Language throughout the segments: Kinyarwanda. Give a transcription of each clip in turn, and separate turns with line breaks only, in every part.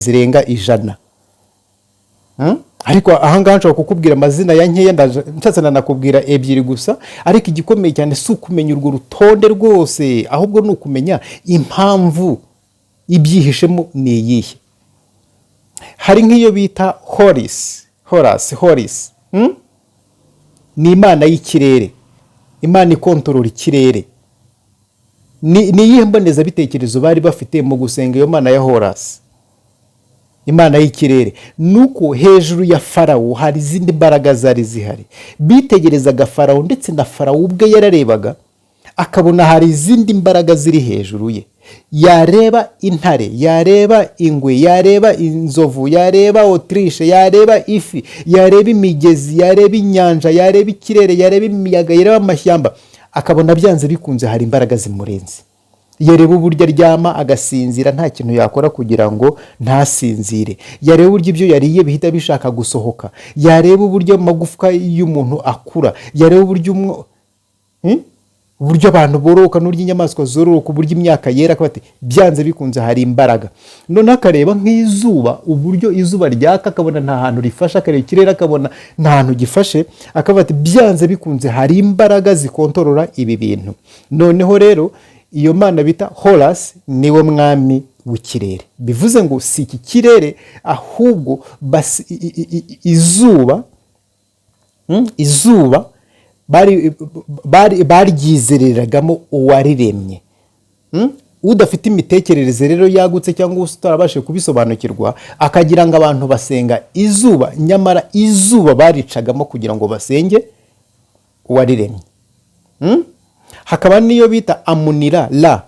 zirenga 100. Ariko ahangaha nshobora kukubwira amazina ya nkeya nshatse nanakubwira ebyiri gusa, ariko igikomeye cyane si ukumenya urwo rutonde rwose, ahubwo ni ukumenya impamvu ibyihishemo ni iyihe. Hari nk'iyo bita Horus, ni imana y'ikirere, imana ikontorora ikirere. Ni iyihe mbonezabitekerezo bari bafite mu gusenga iyo mana ya Horus, imana y'ikirere? Nuko hejuru ya Farawo hari izindi mbaraga zari zihari. Bitegerezaga Farawo, ndetse na Farawo ubwe yararebaga akabona hari izindi mbaraga ziri hejuru ye. Yareba intare, yareba ingwe, yareba inzovu, yareba Autriche, yareba ifi, yareba imigezi, yareba inyanja, yareba ikirere, yareba imiyaga, yareba amashyamba, akabona byanze bikunze hari imbaraga zimurenze. Yareba uburyo aryama agasinzira nta kintu yakora kugira ngo ntasinzire. Yareba uburyo ibyo yariye bihita bishaka gusohoka. Yareba uburyo amagufwa y'umuntu akura. Yareba uburyo uburyo abantu boroka n'uburyo inyamaswa zororoka, uburyo imyaka yera, akabati byanze bikunze hari imbaraga. None akareba nk'izuba, uburyo izuba ryaka akabona nta hantu rifashe, akareba ikirere akabona nta hantu gifashe, akabati byanze bikunze hari imbaraga zikontorora ibi bintu. Noneho rero iyo mana bita Horus niwe mwami w'ikirere. Bivuze ngo si iki kirere ahubwo izuba baryizereragamo uwariremye. Udafite imitekerereze rero yagutse cyangwa utarabashe kubisobanukirwa, akagira ngo abantu basenga izuba, nyamara izuba baricagamo kugira ngo basenge uwariremye. Hakaba niyo bita Amunira Ra.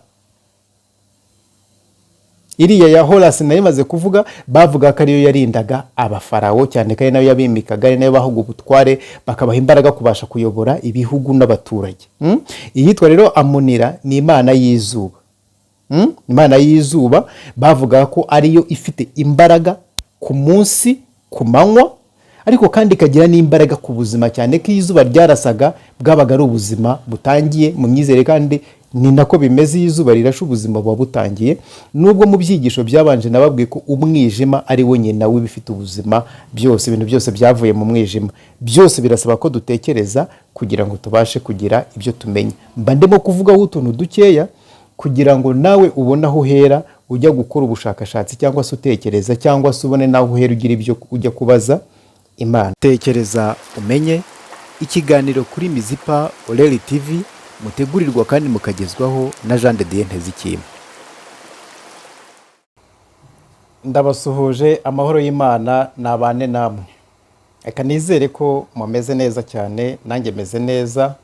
Iriya ya Horus nayo imaze kuvuga, bavuga ko ariyo yarindaga abafarawo cyane, kandi nayo yabimikaga, ari nayo bahuga ubutware, bakabaha imbaraga kubasha kuyobora ibihugu n'abaturage. Iyitwa rero Amunira ni imana y'izuba. Imana y'izuba bavuga ko ariyo ifite imbaraga ku munsi, ku manywa, ariko kandi ikagira n'imbaraga ku buzima, cyane ko izuba ryarasaga bwabaga ari ubuzima butangiye mu myizere, kandi ni nako bimeze. Izuba rirasha ubuzima buba butangiye. Nubwo mu byigisho byabanje nababwiye ko umwijima ari wo nyina w'ibifite ubuzima byose, ibintu byose byavuye mu mwijima. Byose birasaba ko dutekereza kugira ngo tubashe kugira ibyo tumenya. Mba ndimo kuvugaho utuntu dukeya kugira ngo nawe ubone aho uhera ujya gukora ubushakashatsi, cyangwa se utekereza, cyangwa se ubone naho uhera ugira ibyo ujya kubaza Imana. Tekereza umenye, ikiganiro kuri Mizipa Oreli TV, mutegurirwa kandi mukagezwaho na Jean de Dieu Ntezikimwe. Ndabasuhuje, amahoro y'Imana nabane namwe. Eka nizere ko mumeze neza cyane, nanjye meze neza,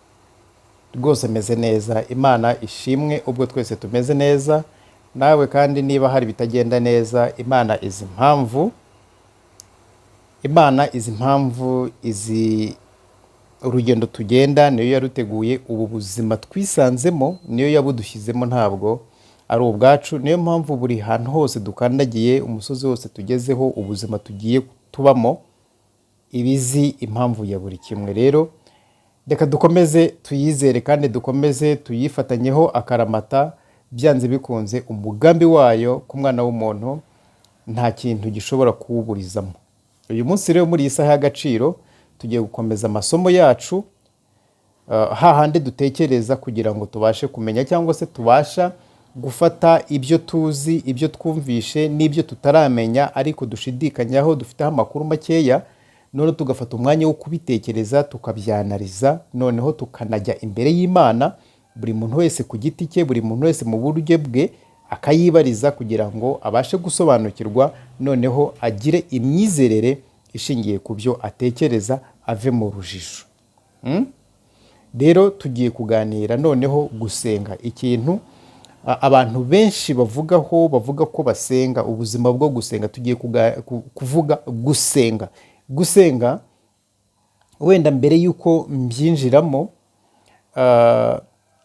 rwose meze neza. Imana ishimwe ubwo twese tumeze neza. Nawe kandi niba hari bitagenda neza, Imana izi impamvu. Imana izi impamvu, izi urugendo tugenda, niyo yaruteguye. Ubu buzima twisanzemo niyo yabudushyizemo, ntabwo ari ubwacu. Niyo mpamvu buri hantu hose dukandagiye, umusozi wose tugezeho, ubuzima tugiye tubamo, ibizi impamvu ya buri kimwe. Rero reka dukomeze tuyizere kandi dukomeze tuyifatanyeho akaramata. Byanze bikunze umugambi wayo ku mwana w'umuntu nta kintu gishobora kuwuburizamo. Uyu munsi rero muri iyi saha y'agaciro tugiye gukomeza amasomo yacu, hahandi dutekereza kugira ngo tubashe kumenya, cyangwa se tubasha gufata ibyo tuzi, ibyo twumvishe n'ibyo tutaramenya ariko dushidikanyaho, dufiteho amakuru makeya, none tugafata umwanya wo kubitekereza, tukabyanariza, noneho tukanajya imbere y'Imana, buri muntu wese ku giti cye, buri muntu wese mu buryo bwe, akayibariza kugira ngo abashe gusobanukirwa, noneho agire imyizerere ishingiye ku byo atekereza, ave mu rujijo. Rero tugiye kuganira noneho gusenga, ikintu abantu benshi bavuga ko basenga, ubuzima bwo gusenga. Tugiye kuvuga gusenga. Wenda mbere y'uko mbyinjiramo,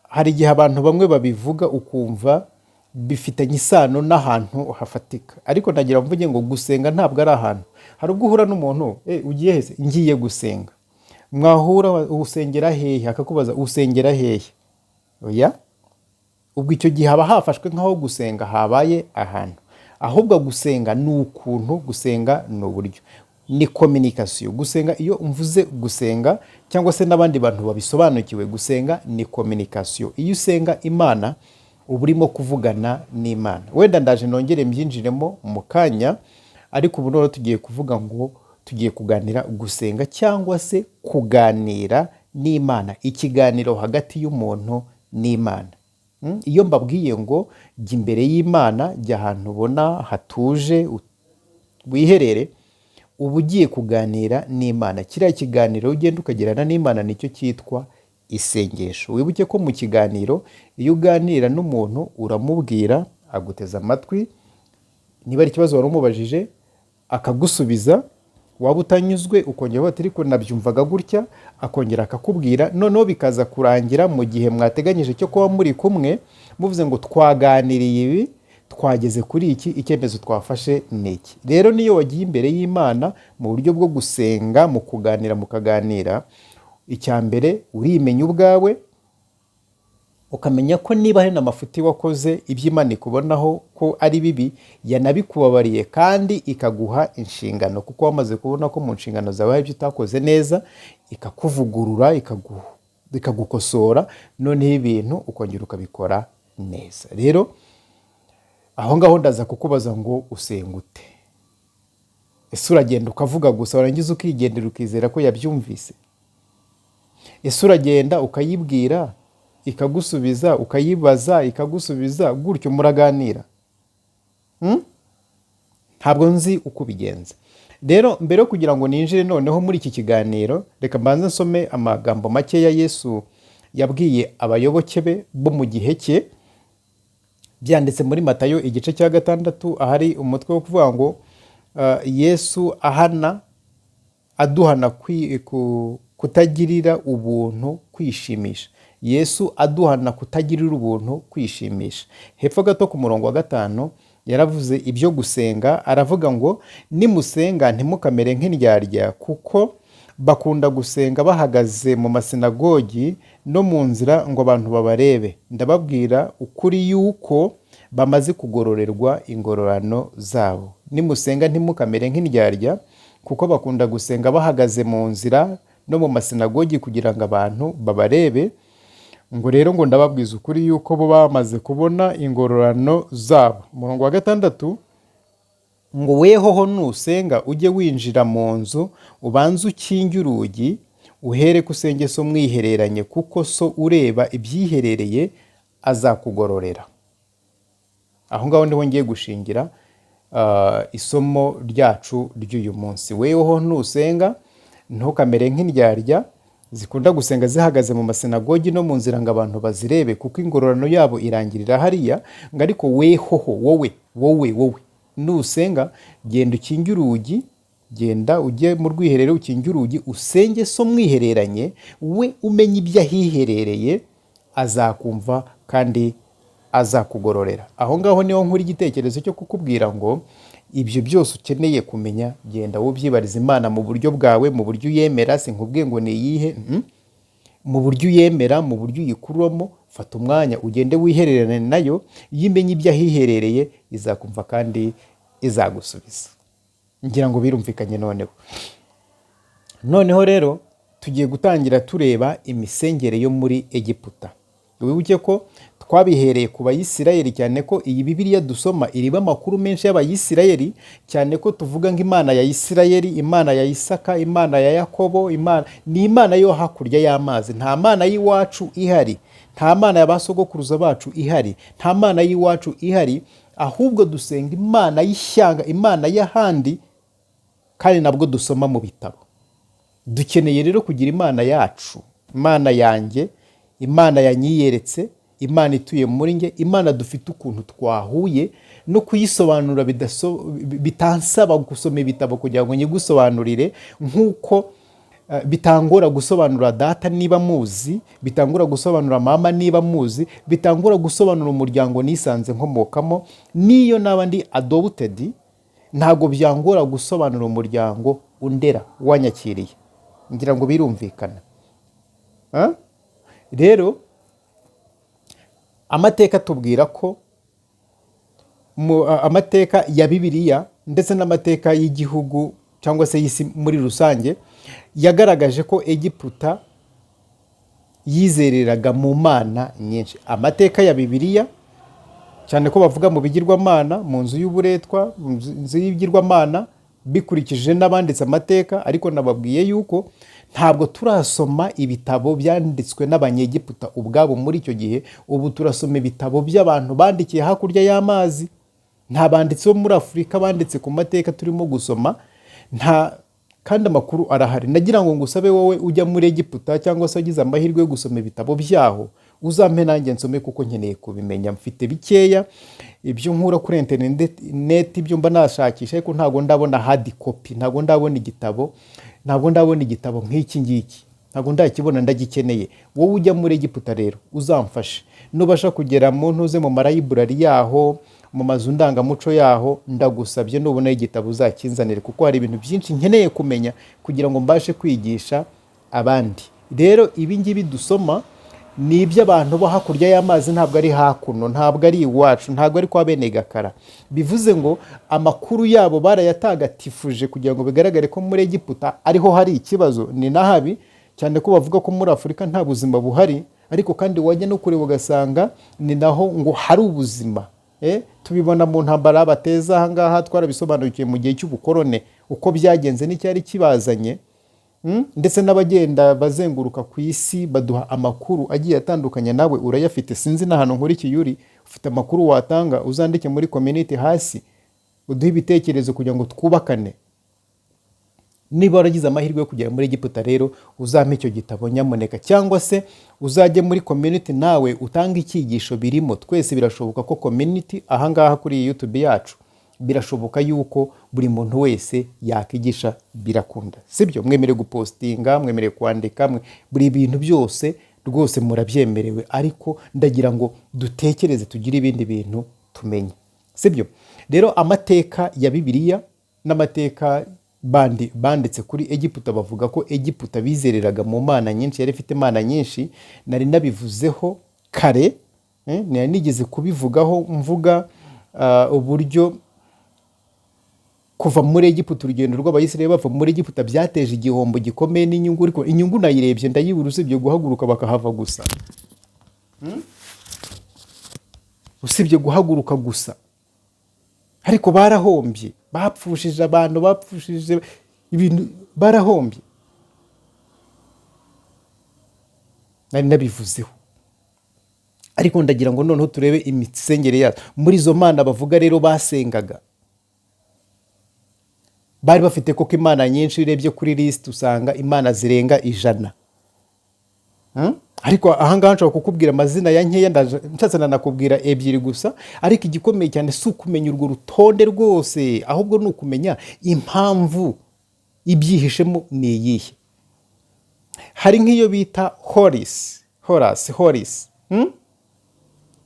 hari igihe abantu bamwe babivuga ukumva bifitanye isano n'ahantu hafatika, ariko nagira mvuge ngo gusenga ntabwo ari ahantu. Hari ubwo uhura n'umuntu, ugiye hese, ngiye gusenga. Mwahura, usengera hehe? Akakubaza usengera hehe? Oya, ubwo icyo gihe haba hafashwe nk'aho gusenga habaye ahantu. ahubwo gusenga ni ukuntu, gusenga ni uburyo, ni communication. Gusenga, iyo mvuze gusenga cyangwa se n'abandi bantu babisobanukiwe, gusenga ni communication. Iyo usenga Imana uba urimo kuvugana n'Imana. Wenda ndaje nongere mbyinjiremo mu kanya, ariko ubu noneho tugiye kuvuga ngo tugiye kuganira gusenga cyangwa se kuganira n'Imana, ikiganiro hagati y'umuntu n'Imana. Iyo mbabwiye ngo jya imbere y'Imana, jya ahantu ubona hatuje wiherere, uba ugiye kuganira n'Imana. Kiriya kiganiro ugenda ukagirana n'Imana nicyo cyitwa isengesho. Wibuke ko mu kiganiro iyo uganira n'umuntu uramubwira, aguteza amatwi, niba ari ikibazo wari umubajije akagusubiza, waba utanyuzwe ukongera uti ariko nabyumvaga gutya, akongera akakubwira, noneho bikaza kurangira mu gihe mwateganyije cyo kuba muri kumwe muvuze ngo twaganiriye ibi, twageze kuri iki, icyemezo twafashe ni iki. Rero niyo wagiye imbere y'Imana mu buryo bwo gusenga, mu kuganira, mukaganira, icya mbere urimenya ubwawe, ukamenya ko niba hari n'amafuti wakoze, ibyo Imana ikubonaho ko ari bibi, yanabikubabariye kandi ikaguha inshingano, kuko wamaze kubona ko mu nshingano zawe hari ibyo utakoze neza, ikakuvugurura, ikagukosora, noneho ibintu ukongera ukabikora neza. Rero aho ngaho ndaza kukubaza ngo usenga ute? Ese uragenda ukavuga gusa warangiza ukigendera ukizera ko yabyumvise? Ese uragenda ukayibwira ikagusubiza, ukayibaza ikagusubiza, gutyo muraganira? Ntabwo nzi uko ubigenza. Rero mbere yo kugira ngo ninjire noneho muri iki kiganiro, reka mbanze nsome amagambo makeya Yesu yabwiye abayoboke be bo mu gihe cye, byanditse muri Matayo igice cya 6, ahari umutwe wo kuvuga ngo Yesu aduhana kutagirira ubuntu kwishimisha. Yesu aduhana kutagirira ubuntu kwishimisha. Hepfo gato ku murongo wa 5 yaravuze ibyo gusenga, aravuga ngo nimusenga ntimukamere nk'indyarya, kuko bakunda gusenga bahagaze mu masinagogi no mu nzira ngo abantu babarebe. Ndababwira ukuri yuko bamaze kugororerwa ingororano zabo. Nimusenga ntimukamere nk'indyarya, kuko bakunda gusenga bahagaze mu nzira no mu masinagogi kugira ngo abantu babarebe. Ngo rero ngo ndababwiza ukuri yuko bo bamaze kubona ingororano zabo. Umurongo wa 6, ngo wehoho nusenga ujye winjira mu nzu, ubanze ukinge urugi, uhere ko usenge so mwihereranye, kuko so ureba ibyiherereye azakugororera. Aho ngaho niho ngiye gushingira isomo ryacu ry'uyu munsi. Wehoho nusenga ntukamere nk'indyarya zikunda gusenga zihagaze mu masinagogi no mu nzira ngo abantu bazirebe, kuko ingororano yabo irangirira hariya. Ngo ariko wehoho, wowe nusenga, genda ukinge urugi, genda ujye mu rwiherero ukinge urugi, usenge so mwihereranye, we umenye ibyo ahiherereye azakumva kandi azakugororera. Aho ngaho niho nkuri igitekerezo cyo kukubwira ngo ibyo byose ukeneye kumenya, genda ubyibariza Imana mu buryo bwawe, mu buryo uyemera. Sinkubwiye ngo ni iyihe, mu buryo uyemera, mu buryo uyikuramo. Fata umwanya ugende wihererane nayo, iyo imenye ibyo ahiherereye izakumva kandi izagusubiza. Ngira ngo birumvikanye. Noneho rero tugiye gutangira tureba imisengere yo muri Egiputa. Wibuke ko twabihereye ku Bayisirayeli, cyane ko iyi Bibiliya dusoma iriba amakuru menshi y'Abayisirayeli, cyane ko tuvuga ngo Imana ya Isirayeli, Imana ya Isaka, Imana ya Yakobo, ni Imana yo hakurya y'amazi. Nta Mana y'iwacu ihari, nta Mana y'abasogokuruza bacu ihari, nta Mana y'iwacu ihari, ahubwo dusenga Imana y'ishyanga, Imana y'ahandi, kandi nabwo dusoma mu bitabo. Dukeneye rero kugira Imana yacu, Imana yanjye, Imana yanyiyeretse, Imana ituye muri nge, Imana dufite ukuntu twahuye no kuyisobanura bitansaba gusoma ibitabo kugira ngo nyigusobanurire, nk'uko bitangora gusobanura data niba muzi, bitangora gusobanura mama niba muzi, bitangora gusobanura umuryango nisanze nkomokamo, niyo naba ndi adopted, ntago byangora gusobanura umuryango undera wanyakiriye. Ngira ngo birumvikana. Rero amateka tubwira ko amateka ya Bibiliya ndetse n'amateka y'igihugu cyangwa se y'isi muri rusange yagaragaje ko Egiputa yizereraga mu mana nyinshi. Amateka ya Bibiliya cyane ko bavuga mu bigirwamana, mu nzu y'uburetwa, mu nzu y'ibigirwamana, bikurikije n'abanditse amateka. Ariko nababwiye yuko ntabwo turasoma ibitabo byanditswe n'Abanyegiputa ubwabo muri icyo gihe. Ubu turasoma ibitabo by'abantu bandikiye hakurya y'amazi. Nta banditsi bo muri Afurika banditse ku mateka turimo gusoma, kandi amakuru arahari. Nagira ngo ngusabe wowe ujya muri Egiputa cyangwa se wagize amahirwe yo gusoma ibitabo byaho, uzampe nanjye nsome kuko nkeneye kubimenya. Mfite bikeya ibyo nkura kuri interineti, ibyo mba nashakisha, ariko ntabwo ndabona hard copy, ntabwo ndabona igitabo nk'iki ngiki, ntabwo ndakibona, ndagikeneye. Wowe ujya muri Egiputa rero uzamfashe, nubasha kugera mu ntuze mu marayiburari yaho, mu mazu ndangamuco yaho, ndagusabye nubona igitabo uzakinzanire, kuko hari ibintu byinshi nkeneye kumenya kugira ngo mbashe kwigisha abandi. Rero ibi ngibi dusoma ni iby'abantu bo hakurya y'amazi, ntabwo ari hakuno, ntabwo ari iwacu, ntabwo ari kwa bene Gakara. Bivuze ngo amakuru yabo barayatagatifuje kugira ngo bigaragare ko muri Egiputa ariho hari ikibazo. Ni na habi cyane ko bavuga ko muri Afurika nta buzima buhari, ariko kandi wajya no kureba ugasanga ni naho ngo hari ubuzima. Tubibona mu ntambara bateza aha ngaha, twarabisobanukiwe mu gihe cy'ubukorone uko byagenze n'icyari kibazanye. Ndetse n'abagenda bazenguruka ku isi baduha amakuru agiye atandukanye, nawe urayafite. Sinzi n'ahantu nkurikiye uri, ufite amakuru watanga, uzandike muri community hasi, uduhe ibitekerezo kugira ngo twubakane. Niba waragize amahirwe yo kugera muri Egiputa rero uzampe icyo gitabo nyamuneka, cyangwa se uzajye muri community nawe utanga icyigisho birimo. Twese birashoboka ko community ahangaha kuri YouTube yacu, birashoboka yuko buri muntu wese yakigisha, birakunda, sibyo? Mwemerewe gupostinga, mwemerewe kwandika, buri bintu byose rwose murabyemerewe, ariko ndagira ngo dutekereze, tugire ibindi bintu tumenye, sibyo? Rero amateka ya Bibiliya n'amateka banditse kuri Egiputa bavuga ko Egiputa bizereraga mu mana nyinshi, yari ifite mana nyinshi. Nari nabivuzeho kare, nari nigeze kubivugaho mvuga uburyo kuva muri Egiputa, urugendo rw'Abayisiraheli bava muri Egiputa byateje igihombo gikomeye n'inyungu. Ariko inyungu nayirebye ndayibura, usibye guhaguruka bakahava gusa, usibye guhaguruka gusa. Ariko barahombye, bapfushije abantu, bapfushije ibintu, barahombye. Nari nabivuzeho, ariko ndagira ngo noneho turebe imisengere yazo. Muri izo mana bavuga rero basengaga, bari bafite koko imana nyinshi. Urebye kuri list usanga imana zirenga 100. Ariko ahangaha nshobora kukubwira amazina ya nkeya, nshatse nanakubwira 2 gusa. Ariko igikomeye cyane si ukumenya urwo rutonde rwose, ahubwo ni ukumenya impamvu ibyihishemo ni iyihe. Hari nk'iyo bita Horus,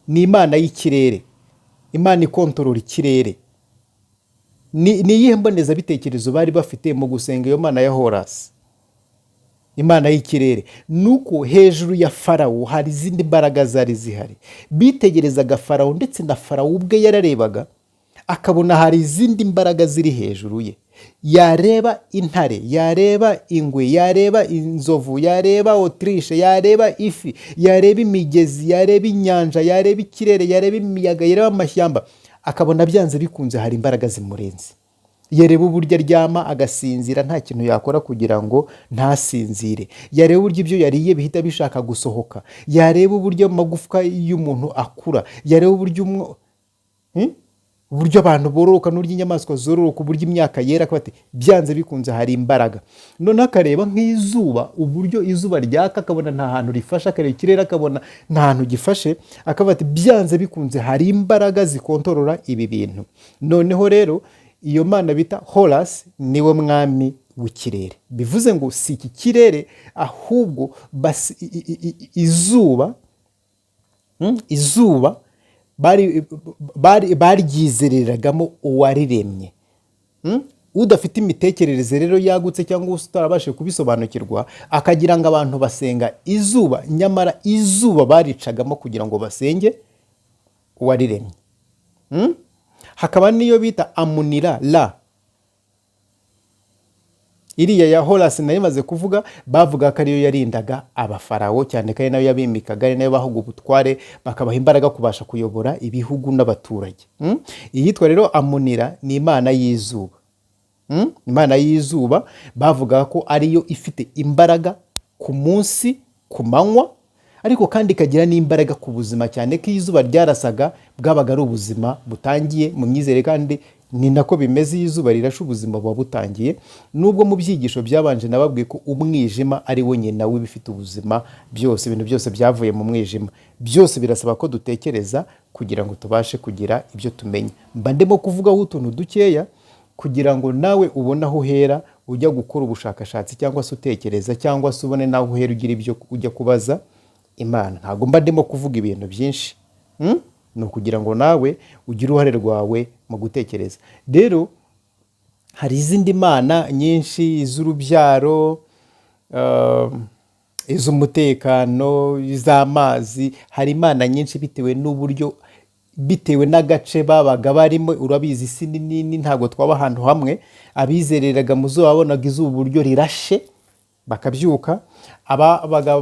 ni imana y'ikirere, imana ikontorora ikirere. Ni iyihe mbonezabitekerezo bari bafite mu gusenga iyo mana ya Horus, imana y'ikirere? Nuko hejuru ya Farawo hari izindi mbaraga zari zihari. Bitegerezaga Farawo, ndetse na Farawo ubwe yararebaga akabona hari izindi mbaraga ziri hejuru ye. Yareba intare, yareba ingwe, yareba inzovu, yareba Autriche, yareba ifi, yareba imigezi, yareba inyanja, yareba ikirere, yareba imiyaga, yareba amashyamba, akabona byanze bikunze hari imbaraga zimurenze. Yareba uburyo aryama agasinzira, nta kintu yakora kugira ngo ntasinzire. Yareba uburyo ibyo yariye bihita bishaka gusohoka. Yareba uburyo amagufwa y'umuntu akura. Yareba uburyo uburyo abantu bororoka, n'uburyo inyamaswa zororoka, uburyo imyaka yera. Akabati byanze bikunze hari imbaraga. None akareba nk'izuba, uburyo izuba ryaka, akabona nta hantu rifashe. Akareba ikirere akabona nta hantu gifashe. Akabati byanze bikunze hari imbaraga zikontorora ibi bintu. Noneho rero iyo mana bita Horus niwe mwami w'ikirere. Bivuze ngo si iki kirere, ahubwo izuba baryizereragamo uwariremye. Udafite imitekerereze rero yagutse, cyangwa utarabashije kubisobanukirwa, akagira ngo abantu basenga izuba, nyamara izuba baricagamo kugira ngo basenge uwariremye. hakaba n'iyo bita amunira ra, iriya ya Horasi nayo imaze kuvuga, bavuga ko ariyo yarindaga abafarawo cyane, kandi nayo yabimikaga, ari nayo bahaga ubutware, bakabaha imbaraga kubasha kuyobora ibihugu n'abaturage. Iyitwa rero amunira ni imana y'izuba. Imana y'izuba bavuga ko ariyo ifite imbaraga ku munsi, ku manywa, ariko kandi ikagira n'imbaraga ku buzima, cyane ko iyo izuba ryarasaga bwabaga ari ubuzima butangiye mu myizere, kandi ni nako bimeze. iyo izuba rirashe ubuzima buba butangiye, nubwo mu byigisho byabanje nababwiye ko umwijima ari wo nyina w'ibifite ubuzima byose. Ibintu byose byavuye mu mwijima, byose birasaba ko dutekereza kugira ngo tubashe kugira ibyo tumenya. Mba ndimo kuvugaho utuntu dukeya kugira ngo nawe ubone aho uhera ujya gukora ubushakashatsi, cyangwa se utekereza, cyangwa se ubone naho uhera ugira ibyo ujya kubaza Imana. Ntabwo mba ndimo kuvuga ibintu byinshi, ni ukugira ngo nawe ugire uruhare rwawe mu gutekereza. Rero hari izindi mana nyinshi, iz'urubyaro, iz'umutekano, iz'amazi. Hari imana nyinshi bitewe n'uburyo, bitewe n'agace babaga barimo. Urabizi isi ni nini, ntabwo twaba ahantu hamwe. Abizereraga mu zuba babonaga izuba uburyo rirashe bakabyuka. Ababaga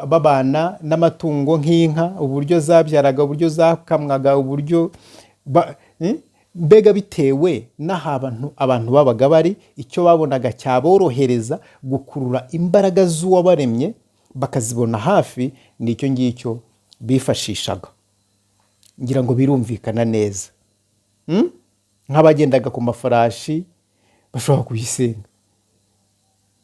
babana n'amatungo nk'inka, uburyo zabyaraga, uburyo zakamwaga, uburyo mbega bitewe n'ahantu abantu babaga bari, icyo babonaga cyaborohereza gukurura imbaraga z'uwabaremye bakazibona hafi, nicyo ngicyo bifashishaga. Ngira ngo birumvikana neza. Nk'abagendaga ku mafarashi bashobora kuyisenga.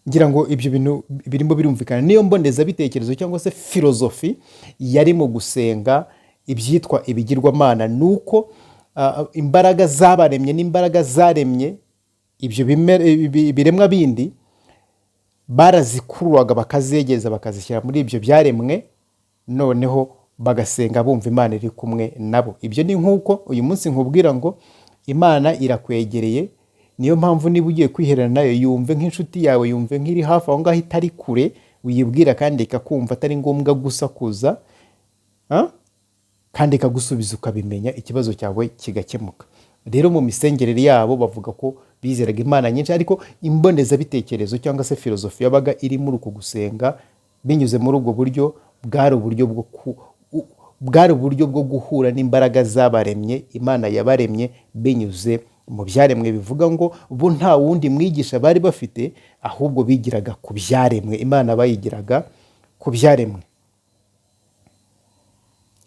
Ngira ngo ibyo bintu birimo birumvikana. Niyo mbonezabitekerezo cyangwa se filozofi yari mu gusenga ibyitwa ibigirwamana, nuko imbaraga zabaremye n'imbaraga zaremye ibyo biremwa bindi barazikururaga bakazegeza bakazishyira muri ibyo byaremwe, noneho bagasenga bumva Imana iri kumwe nabo. Ibyo ni nk'uko uyu munsi nkubwira ngo Imana irakwegereye. Niyo mpamvu niba ugiye kwiherana nayo, yumve nk'inshuti yawe, yumve nk'iri hafi aho ngaho itari kure, uyibwira kandi ikakumva, atari ngombwa gusakuza, kandi ikagusubiza ukabimenya, ikibazo cyawe kigakemuka. Rero mu misengerere yabo bavuga ko bizeraga imana nyinshi, ariko imbonezabitekerezo cyangwa se filozofi yabaga iri muri uko gusenga binyuze muri ubwo buryo, bwari uburyo bwo guhura n'imbaraga zabaremye, Imana yabaremye binyuze mu byaremwe. Bivuga ngo bo nta wundi mwigisha bari bafite, ahubwo bigiraga ku byaremwe. Imana bayigiraga ku byaremwe.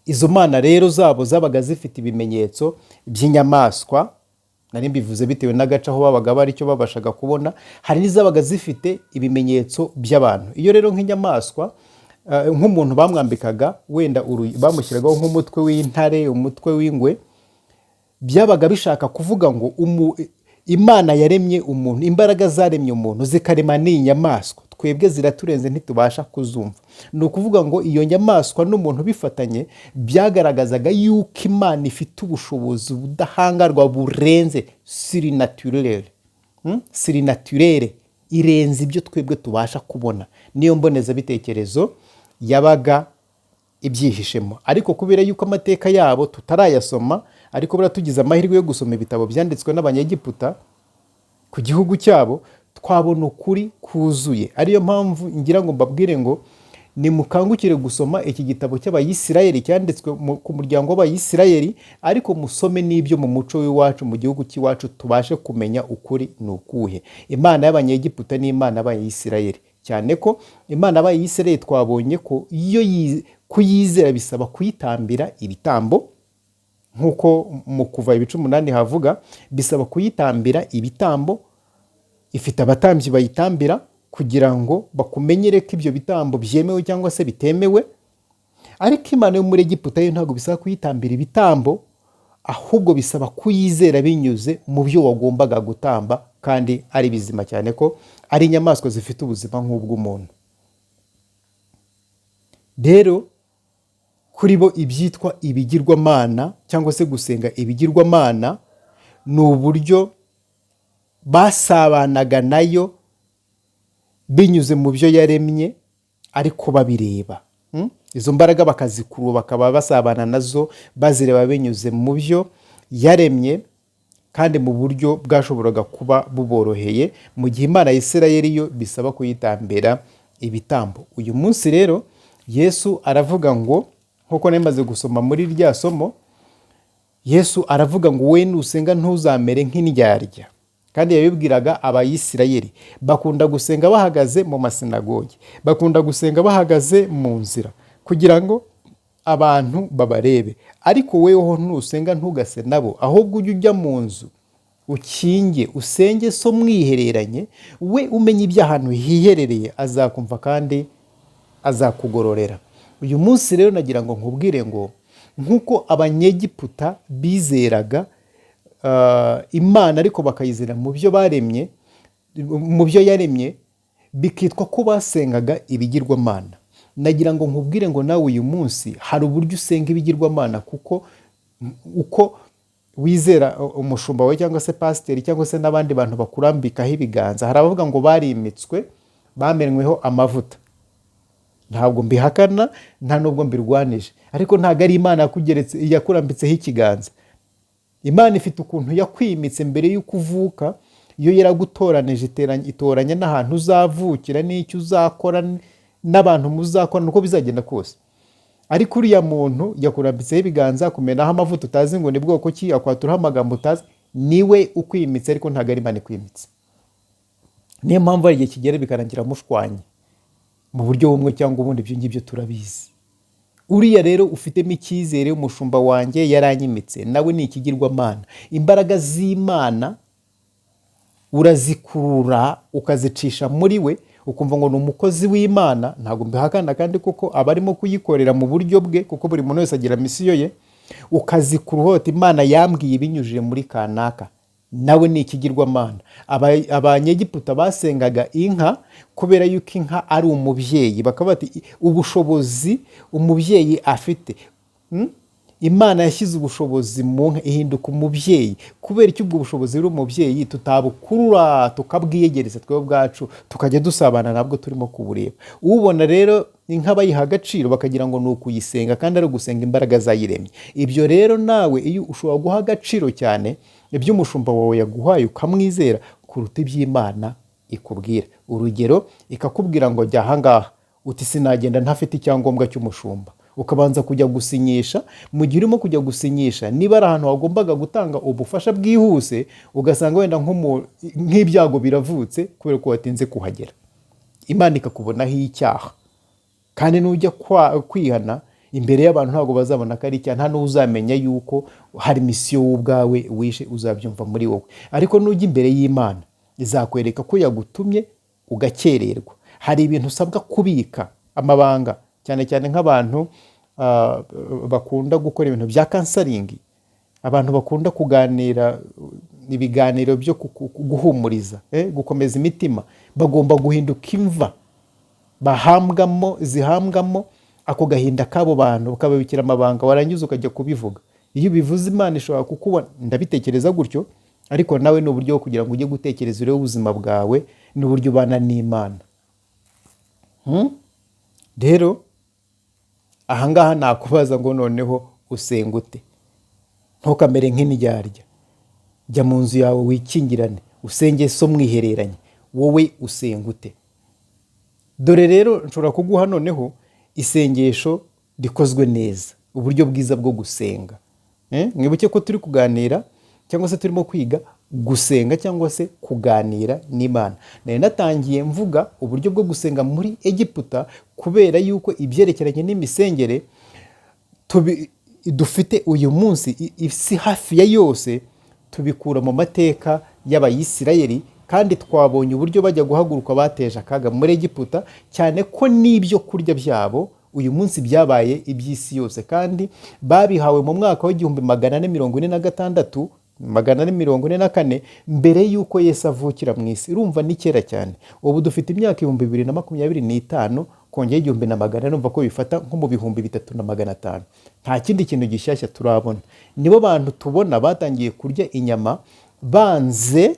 Izo mana rero zabo zabaga zifite ibimenyetso by'inyamaswa, nari mbivuze bitewe n'agace aho babaga bari icyo babashaga kubona. Hari n'izabaga zifite ibimenyetso by'abantu. Iyo rero nk'inyamaswa, nk'umuntu bamwambikaga wenda bamushyiragaho nk'umutwe w'intare, umutwe w'ingwe, byabaga bishaka kuvuga ngo Imana yaremye umuntu, imbaraga zaremye umuntu zikarema n'inyamaswa, twebwe ziraturenze ntitubasha kuzumva. Ni ukuvuga ngo iyo nyamaswa n'umuntu bifatanye byagaragazaga yuko Imana ifite ubushobozi budahangarwa burenze, surinaturere, irenze ibyo twebwe tubasha kubona. Niyo mbonezabitekerezo yabaga ibyihishemo. Ariko kubera yuko amateka yabo tutarayasoma, ariko buriya tugize amahirwe yo gusoma ibitabo byanditswe n'Abanyegiputa ku gihugu cyabo, twabona ukuri kuzuye. Ariyo mpamvu ngira ngo mbabwire ngo nimukangukire gusoma iki gitabo cy'Abayisirayeli, cyanditswe ku muryango w'Abayisirayeli, ariko musome n'ibyo mu muco w'iwacu, mu gihugu cy'iwacu, tubashe kumenya ukuri ni ukuhe. Imana y'Abanyegiputa ni Imana y'Abayisirayeli, cyane ko Imana y'Abayisirayeli twabonye ko iyo kuyizera bisaba kuyitambira ibitambo, nk'uko mu Kuva 8 havuga, bisaba kuyitambira ibitambo. Ifite abatambyi bayitambira kugira ngo bakumenyere ko ibyo bitambo byemewe cyangwa se bitemewe. Ariko Imana yo muri Egiputa yo ntabwo bisaba kuyitambira ibitambo, ahubwo bisaba kuyizera binyuze mu byo wagombaga gutamba, kandi ari bizima, cyane ko ari inyamaswa zifite ubuzima nk'ubw'umuntu. Rero kuri bo ibyitwa ibigirwamana cyangwa se gusenga ibigirwamana ni uburyo basabanaga nayo binyuze mu byo yaremye, ariko babireba. Izo mbaraga bakazikurura, bakaba basabana nazo bazireba binyuze mu byo yaremye, kandi mu buryo bwashoboraga kuba buboroheye, mu gihe Imana ya Isirayeli yo bisaba kuyitambira ibitambo. Uyu munsi rero Yesu aravuga ngo, nk'uko namaze gusoma muri rya somo, Yesu aravuga ngo wowe nusenga ntuzamere nk'indyarya. Kandi yabibwiraga Abayisirayeli. Bakunda gusenga bahagaze mu masinagogi, bakunda gusenga bahagaze mu nzira kugira ngo abantu babarebe. Ariko weho nusenga ntugase nabo, ahubwo ujye ujya mu nzu ukinge usenge so mwihereranye, we umenye iby'ahantu hiherereye azakumva kandi azakugororera. Uyu munsi rero nagira ngo nkubwire ngo nk'uko Abanyegiputa bizeraga Imana ariko bakayizera mu byo baremye, mu byo yaremye, bikitwa ko basengaga ibigirwamana. Nagira ngo nkubwire ngo nawe uyu munsi hari uburyo usenga ibigirwamana, kuko uko wizera umushumba wawe cyangwa se pasiteri cyangwa se n'abandi bantu bakurambikaho ibiganza. Hari abavuga ngo barimitswe, bamenweho amavuta. Ntabwo mbihakana, nta nubwo mbirwanije, ariko ntabwo ari Imana yakurambitseho ikiganza. Imana ifite ukuntu yakwimitse mbere y'uko uvuka. Iyo yaragutoranije itoranya n'ahantu uzavukira n'icyo uzakora n'abantu muzakorana uko bizagenda kose. Ariko uriya muntu yakurambitseho ibiganza, akumenaho amavuta utazi ngo ni bwoko ki, akwaturaho amagambo utazi, niwe ukwimitse ariko ntabwo ari Imana ikwimitse. Niyo mpamvu hari igihe kigera bikarangira mushwanye mu buryo bumwe cyangwa ubundi, ibyo ngibyo turabizi. Uriya rero ufitemo icyizere, umushumba wanjye yaranyimitse, nawe ni ikigirwamana. Imbaraga z'Imana urazikurura ukazicisha muri we, ukumva ngo ni umukozi w'Imana. Ntabwo mbihakana kandi kuko aba arimo kuyikorera mu buryo bwe, kuko buri muntu wese agira misiyo ye. Ukazikuruhota, Imana yambwiye ibinyujije muri kanaka, nawe ni ikigirwamana. Abanyegiputa basengaga inka kubera yuko inka ari umubyeyi, bakaba bati ubushobozi umubyeyi afite, Imana yashyize ubushobozi mu nka ihinduka umubyeyi. Kubera icyo ubwo bushobozi buri umubyeyi tutabukurura tukabwiyegereza twe ubwacu tukajya dusabana nabwo turimo kubureba. Ubona rero inka bayiha agaciro bakagira ngo ni ukuyisenga kandi ari ugusenga imbaraga zayiremye. Ibyo rero nawe iyo ushobora guha agaciro cyane ibyo umushumba wawe yaguhaye ukamwizera kuruta iby'Imana ikubwira. Urugero, ikakubwira ngo jya ahangaha, uti sinagenda ntafite icyangombwa cy'umushumba, ukabanza kujya gusinyisha. Mu gihe urimo kujya gusinyisha, niba ari ahantu wagombaga gutanga ubufasha bwihuse, ugasanga wenda nk'ibyago biravutse kubera ko watinze kuhagera, Imana ikakubonaho icyaha. Kandi nujya kwihana imbere y'abantu ntabwo bazabona ko ari icyaha, nta n'uzamenya yuko hari misiyo wowe ubwawe wishe, uzabyumva muri wowe. Ariko nujya imbere y'Imana izakwereka ko yagutumye ugakererwa. Hari ibintu usabwa kubika, amabanga, cyane cyane nk'abantu bakunda gukora ibintu bya kansaringi, abantu bakunda kuganira ibiganiro byo guhumuriza, gukomeza imitima, bagomba guhinduka imva zihambwamo ako gahinda k'abo bantu, bakababikira amabanga, warangiza ukajya kubivuga. Iyo ubivuze Imana ishobora kukubona. Ndabitekereza gutyo, ariko nawe ni uburyo bwo kugira ngo ujye gutekereza urebe ubuzima bwawe n'uburyo ubana n'Imana. Rero ahangaha nakubaza ngo noneho usenga ute? Ntukamere nk'indyarya. Jya mu nzu yawe wikingirane, usenge so mwihereranye. Wowe usenga ute? Dore rero nshobora kuguha noneho isengesho rikozwe neza, uburyo bwiza bwo gusenga. Mwibuke ko turi kuganira cyangwa se turimo kwiga gusenga cyangwa se kuganira n'Imana. Nari natangiye mvuga uburyo bwo gusenga muri Egiputa kubera yuko ibyerekeranye n'imisengere dufite uyu munsi, isi hafi ya yose tubikura mu mateka y'Abayisirayeli. Kandi twabonye uburyo bajya guhaguruka bateje akaga muri Egiputa, cyane ko n'ibyo kurya byabo uyu munsi byabaye iby'isi yose, kandi babihawe mu mwaka w'1446 444 mbere y'uko Yesu avukira mu isi. Urumva ni kera cyane. Ubu dufite imyaka 2025 kongera 1400, numva ko bifata nko mu 3500. Nta kindi kintu gishyashya turabona. Nibo bantu tubona batangiye kurya inyama banze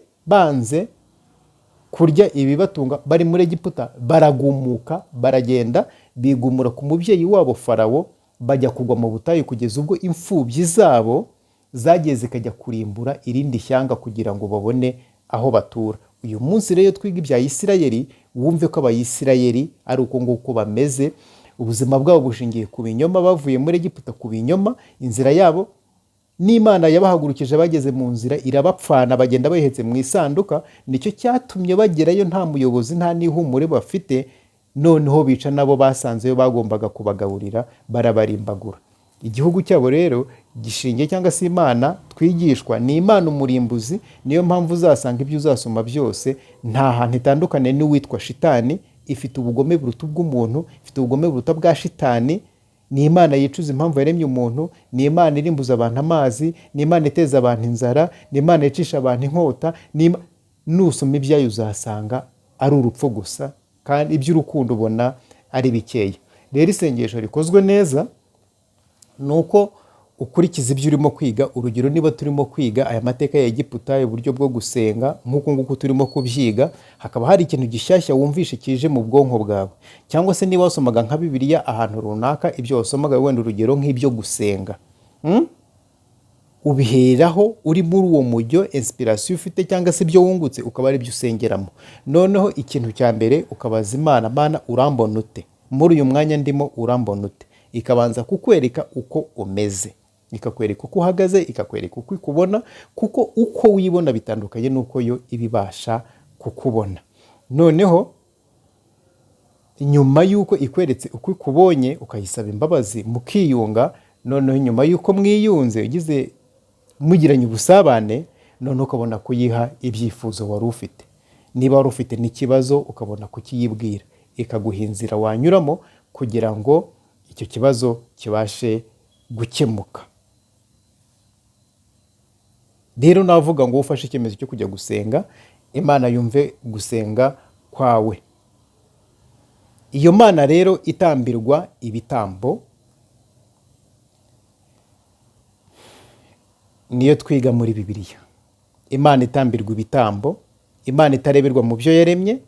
kurya ibibatunga. Bari muri Egiputa baragumuka, baragenda bigumura ku mubyeyi wabo Farawo, bajya kugwa mu butayu kugeza ubwo imfubyi zabo zagiye zikajya kurimbura irindi shyanga kugira ngo babone aho batura. Uyu munsi rero twiga ibya Isirayeli, wumve ko abayisirayeli ari uko nguko bameze. Ubuzima bwabo bushingiye ku binyoma, bavuye muri Egiputa ku binyoma. Inzira yabo n'Imana yabahagurukije bageze mu nzira irabapfana, bagenda bahetse mu isanduka. Nicyo cyatumye bagerayo nta muyobozi, nta n'ihumure bafite. Noneho bica nabo basanzeyo bagombaga kubagaburira, barabarimbagura. Igihugu cyabo rero gishingiye cyangwa se Imana twigishwa ni Imana umurimbuzi. Niyo mpamvu uzasanga ibyo uzasoma byose nta hantu itandukanye n'uwitwa shitani. Ifite ubugome buruta bw'umuntu, ifite ubugome buruta bwa shitani. Ni Imana yicuza impamvu yaremye umuntu, ni Imana irimbuza abantu amazi, ni Imana iteza abantu inzara, ni Imana yicisha abantu inkota. Nusoma ibyayo uzasanga ari urupfu gusa, kandi iby'urukundo ubona ari bikeya. Rero isengesho rikozwe neza ni uko ukurikiza ibyo urimo kwiga. Urugero, niba turimo kwiga aya mateka ya Egiputa, uburyo bwo gusenga nk'uko nguko turimo kubyiga, hakaba hari ikintu gishyashya wumvishe kije mu bwonko bwawe, cyangwa se niba wasomaga nka Bibiliya ahantu runaka, ibyo wasomaga wenda urugero nk'ibyo gusenga, ubiheraho uri muri uwo mujyo, inspiration ufite cyangwa se ibyo wungutse ukaba ari byo usengeramo. Noneho ikintu cya mbere ukabaza Imana, Mana urambona ute muri uyu mwanya ndimo, urambona ute? Ikabanza kukwereka uko umeze, ikakwereka uko uhagaze, ikakwereka uko ikubona, kuko uko wibona bitandukanye n'uko yo ibibasha kukubona. Noneho nyuma y'uko ikweretse uko ikubonye, ukayisaba imbabazi, mukiyunga. Noneho nyuma y'uko mwiyunze, ugize mugiranye ubusabane, noneho ukabona kuyiha ibyifuzo wari ufite. Niba wari ufite n'ikibazo, ukabona kukiyibwira, ikaguha inzira wanyuramo kugira ngo icyo kibazo kibashe gukemuka. Rero navuga ngo ufashe icyemezo cyo kujya gusenga, Imana yumve gusenga kwawe. Iyo Mana rero itambirwa ibitambo, niyo twiga muri Bibiliya. Imana itambirwa ibitambo, Imana itareberwa mu byo yaremye,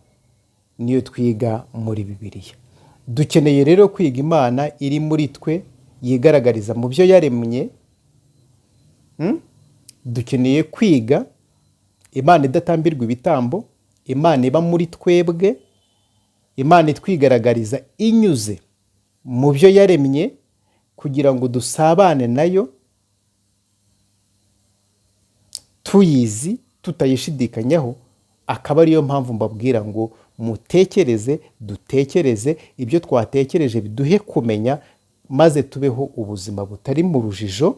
niyo twiga muri Bibiliya. Dukeneye rero kwiga Imana iri muri twe, yigaragariza mu byo yaremye. Dukeneye kwiga Imana idatambirwa ibitambo, Imana iba muri twebwe, Imana itwigaragariza inyuze mu byo yaremye kugira ngo dusabane nayo, tuyizi tutayishidikanyaho. Akaba ariyo mpamvu mbabwira ngo mutekereze, dutekereze, ibyo twatekereje biduhe kumenya, maze tubeho ubuzima butari mu rujijo,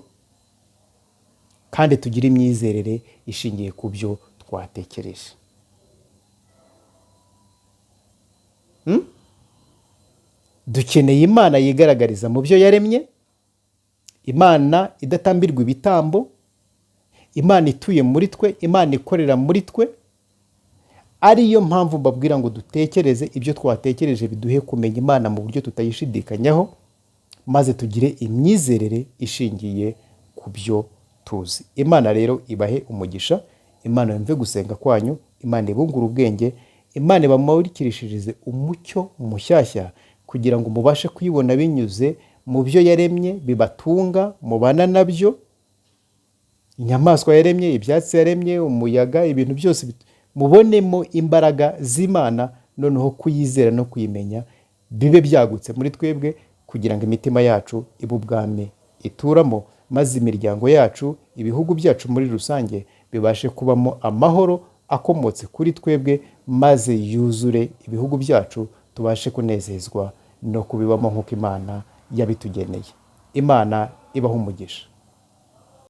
kandi tugire imyizerere ishingiye ku byo twatekereje. Dukeneye Imana yigaragariza mu byo yaremye, Imana idatambirwa ibitambo, Imana ituye muri twe, Imana ikorera muri twe. Ariyo mpamvu mbabwira ngo dutekereze, ibyo twatekereje biduhe kumenya Imana mu buryo tutayishidikanyaho, maze tugire imyizerere ishingiye ku byo tuzi. Imana rero ibahe umugisha, Imana yumve gusenga kwanyu, Imana ibungure ubwenge, Imana ibamurikishirize umucyo mushyashya kugira ngo mubashe kuyibona binyuze mu byo yaremye, bibatunga, mubana nabyo. Inyamaswa yaremye, ibyatsi yaremye, umuyaga, ibintu byose mubonemo imbaraga z'Imana. Noneho kuyizera no kuyimenya bibe byagutse muri twebwe, kugira ngo imitima yacu ibe ubwami ituramo, maze imiryango yacu, ibihugu byacu muri rusange bibashe kubamo amahoro akomotse kuri twebwe, maze yuzure ibihugu byacu, tubashe kunezezwa no kubibamo nk'uko Imana yabitugeneye. Imana ibahe umugisha.